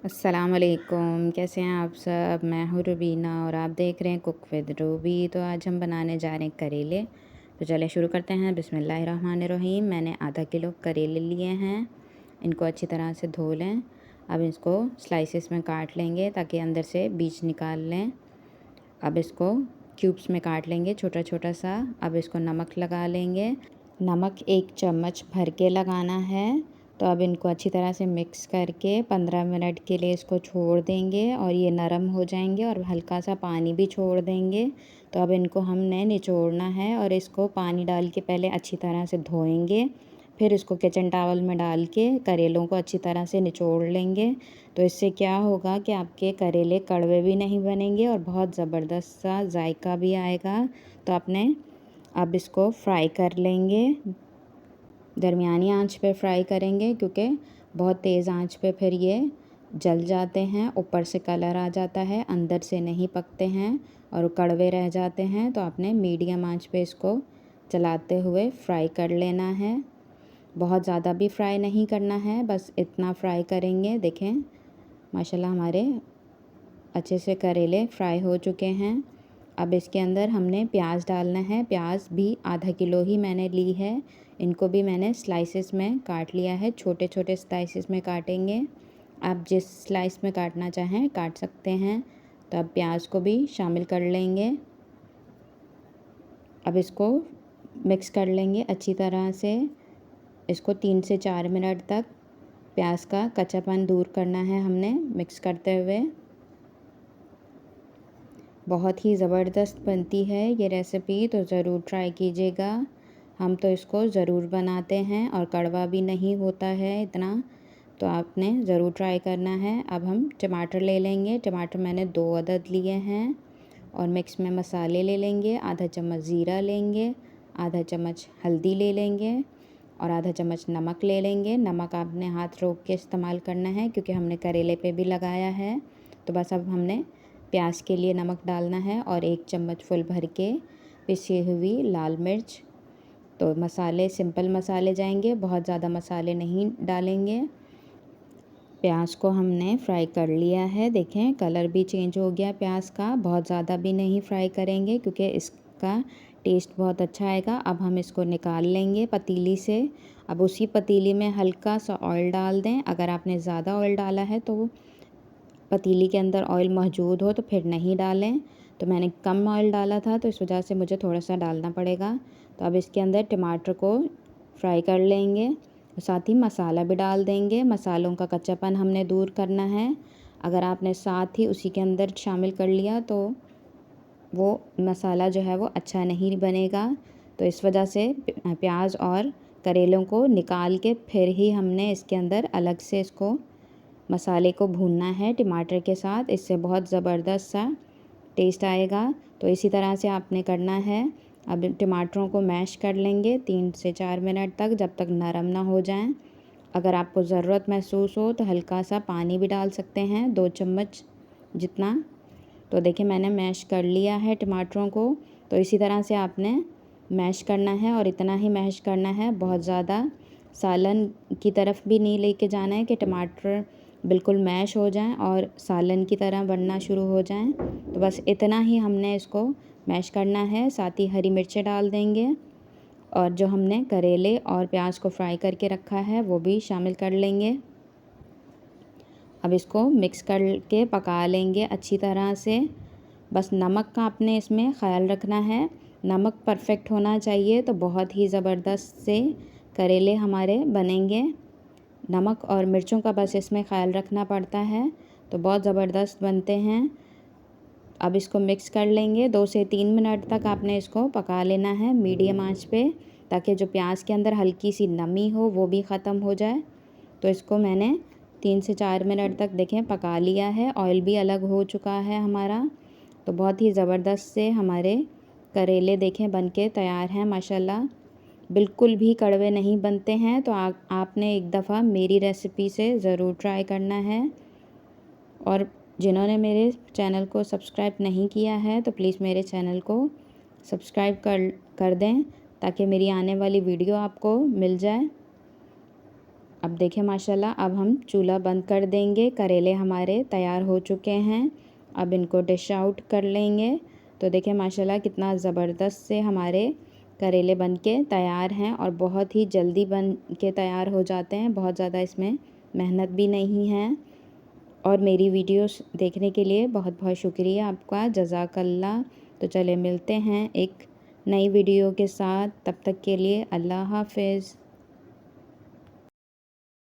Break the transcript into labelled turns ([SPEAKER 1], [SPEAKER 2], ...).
[SPEAKER 1] अस्सलाम वालेकुम, कैसे हैं आप सब। मैं हूँ रुबीना और आप देख रहे हैं कुक विद रूबी। तो आज हम बनाने जा रहे हैं करेले। तो चलिए शुरू करते हैं। बिस्मिल्लाहिर्रहमानिर्रहीम। मैंने आधा किलो करेले लिए हैं, इनको अच्छी तरह से धो लें। अब इसको स्लाइसेस में काट लेंगे ताकि अंदर से बीज निकाल लें। अब इसको क्यूब्स में काट लेंगे छोटा छोटा सा। अब इसको नमक लगा लेंगे। नमक 1 चम्मच भर के लगाना है। तो अब इनको अच्छी तरह से मिक्स करके 15 मिनट के लिए इसको छोड़ देंगे और ये नरम हो जाएंगे और हल्का सा पानी भी छोड़ देंगे। तो अब इनको हमने निचोड़ना है और इसको पानी डाल के पहले अच्छी तरह से धोएंगे, फिर इसको किचन टॉवल में डाल के करेलों को अच्छी तरह से निचोड़ लेंगे। तो इससे क्या होगा कि आपके करेले कड़वे भी नहीं बनेंगे और बहुत ज़बरदस्त सा जायका भी आएगा। तो आपने अब इसको फ्राई कर लेंगे। दरमियानी आंच पे फ्राई करेंगे क्योंकि बहुत तेज़ आंच पे फिर ये जल जाते हैं, ऊपर से कलर आ जाता है, अंदर से नहीं पकते हैं और कड़वे रह जाते हैं। तो आपने मीडियम आंच पे इसको चलाते हुए फ्राई कर लेना है। बहुत ज़्यादा भी फ्राई नहीं करना है, बस इतना फ्राई करेंगे। देखें माशाल्लाह हमारे अच्छे से करेले फ्राई हो चुके हैं। अब इसके अंदर हमने प्याज डालना है। प्याज भी आधा किलो ही मैंने ली है। इनको भी मैंने स्लाइसेस में काट लिया है, छोटे छोटे स्लाइसेस में काटेंगे। आप जिस स्लाइस में काटना चाहें काट सकते हैं। तो अब प्याज को भी शामिल कर लेंगे। अब इसको मिक्स कर लेंगे अच्छी तरह से। इसको 3 से 4 मिनट तक प्याज का कच्चापन दूर करना है हमने मिक्स करते हुए। बहुत ही ज़बरदस्त बनती है ये रेसिपी, तो ज़रूर ट्राई कीजिएगा। हम तो इसको ज़रूर बनाते हैं और कड़वा भी नहीं होता है इतना, तो आपने ज़रूर ट्राई करना है। अब हम टमाटर ले लेंगे। टमाटर मैंने 2 अदद लिए हैं और मिक्स में मसाले ले लेंगे। आधा चम्मच ज़ीरा लेंगे, आधा चम्मच हल्दी ले लेंगे और आधा चम्मच नमक ले लेंगे। नमक आपने हाथ रोक के इस्तेमाल करना है क्योंकि हमने करेले पे भी लगाया है। तो बस अब हमने प्याज के लिए नमक डालना है और 1 चम्मच फुल भर के पिसी हुई लाल मिर्च। तो मसाले सिंपल मसाले जाएंगे, बहुत ज़्यादा मसाले नहीं डालेंगे। प्याज को हमने फ्राई कर लिया है। देखें कलर भी चेंज हो गया प्याज का। बहुत ज़्यादा भी नहीं फ्राई करेंगे क्योंकि इसका टेस्ट बहुत अच्छा आएगा। अब हम इसको निकाल लेंगे पतीली से। अब उसी पतीली में हल्का सा ऑयल डाल दें। अगर आपने ज़्यादा ऑयल डाला है तो पतीली के अंदर ऑयल मौजूद हो तो फिर नहीं डालें। तो मैंने कम ऑयल डाला था तो इस वजह से मुझे थोड़ा सा डालना पड़ेगा। तो अब इसके अंदर टमाटर को फ्राई कर लेंगे और साथ ही मसाला भी डाल देंगे। मसालों का कच्चापन हमने दूर करना है। अगर आपने साथ ही उसी के अंदर शामिल कर लिया तो वो मसाला जो है वो अच्छा नहीं बनेगा। तो इस वजह से प्याज और करेलों को निकाल के फिर ही हमने इसके अंदर अलग से इसको मसाले को भूनना है टमाटर के साथ। इससे बहुत ज़बरदस्त सा टेस्ट आएगा। तो इसी तरह से आपने करना है। अब टमाटरों को मैश कर लेंगे 3 से 4 मिनट तक, जब तक नरम ना हो जाएं। अगर आपको ज़रूरत महसूस हो तो हल्का सा पानी भी डाल सकते हैं, 2 चम्मच जितना। तो देखिए मैंने मैश कर लिया है टमाटरों को। तो इसी तरह से आपने मैश करना है और इतना ही मैश करना है, बहुत ज़्यादा सालन की तरफ भी नहीं लेके जाना है कि टमाटर बिल्कुल मैश हो जाएं और सालन की तरह बनना शुरू हो जाएं। तो बस इतना ही हमने इसको मैश करना है। साथ ही हरी मिर्चें डाल देंगे और जो हमने करेले और प्याज को फ्राई करके रखा है वो भी शामिल कर लेंगे। अब इसको मिक्स करके पका लेंगे अच्छी तरह से। बस नमक का आपने इसमें ख़याल रखना है, नमक परफेक्ट होना चाहिए तो बहुत ही ज़बरदस्त से करेले हमारे बनेंगे। नमक और मिर्चों का बस इसमें ख़याल रखना पड़ता है, तो बहुत ज़बरदस्त बनते हैं। अब इसको मिक्स कर लेंगे। 2 से 3 मिनट तक आपने इसको पका लेना है मीडियम आंच पे, ताकि जो प्याज के अंदर हल्की सी नमी हो वो भी ख़त्म हो जाए। तो इसको मैंने 3 से 4 मिनट तक देखें पका लिया है। ऑयल भी अलग हो चुका है हमारा। तो बहुत ही ज़बरदस्त से हमारे करेले देखें बन के तैयार हैं माशाल्लाह। बिल्कुल भी कड़वे नहीं बनते हैं। तो आपने एक दफ़ा मेरी रेसिपी से ज़रूर ट्राई करना है। और जिन्होंने मेरे चैनल को सब्सक्राइब नहीं किया है तो प्लीज़ मेरे चैनल को सब्सक्राइब कर दें ताकि मेरी आने वाली वीडियो आपको मिल जाए। अब देखिए माशाल्लाह, अब हम चूल्हा बंद कर देंगे। करेले हमारे तैयार हो चुके हैं। अब इनको डिश आउट कर लेंगे। तो देखिए माशाल्लाह कितना ज़बरदस्त से हमारे करेले बन के तैयार हैं और बहुत ही जल्दी बन के तैयार हो जाते हैं। बहुत ज़्यादा इसमें मेहनत भी नहीं है। और मेरी वीडियोस देखने के लिए बहुत बहुत शुक्रिया आपका, जज़ाकल्लाह। तो चले मिलते हैं एक नई वीडियो के साथ, तब तक के लिए अल्लाह हाफ़िज़।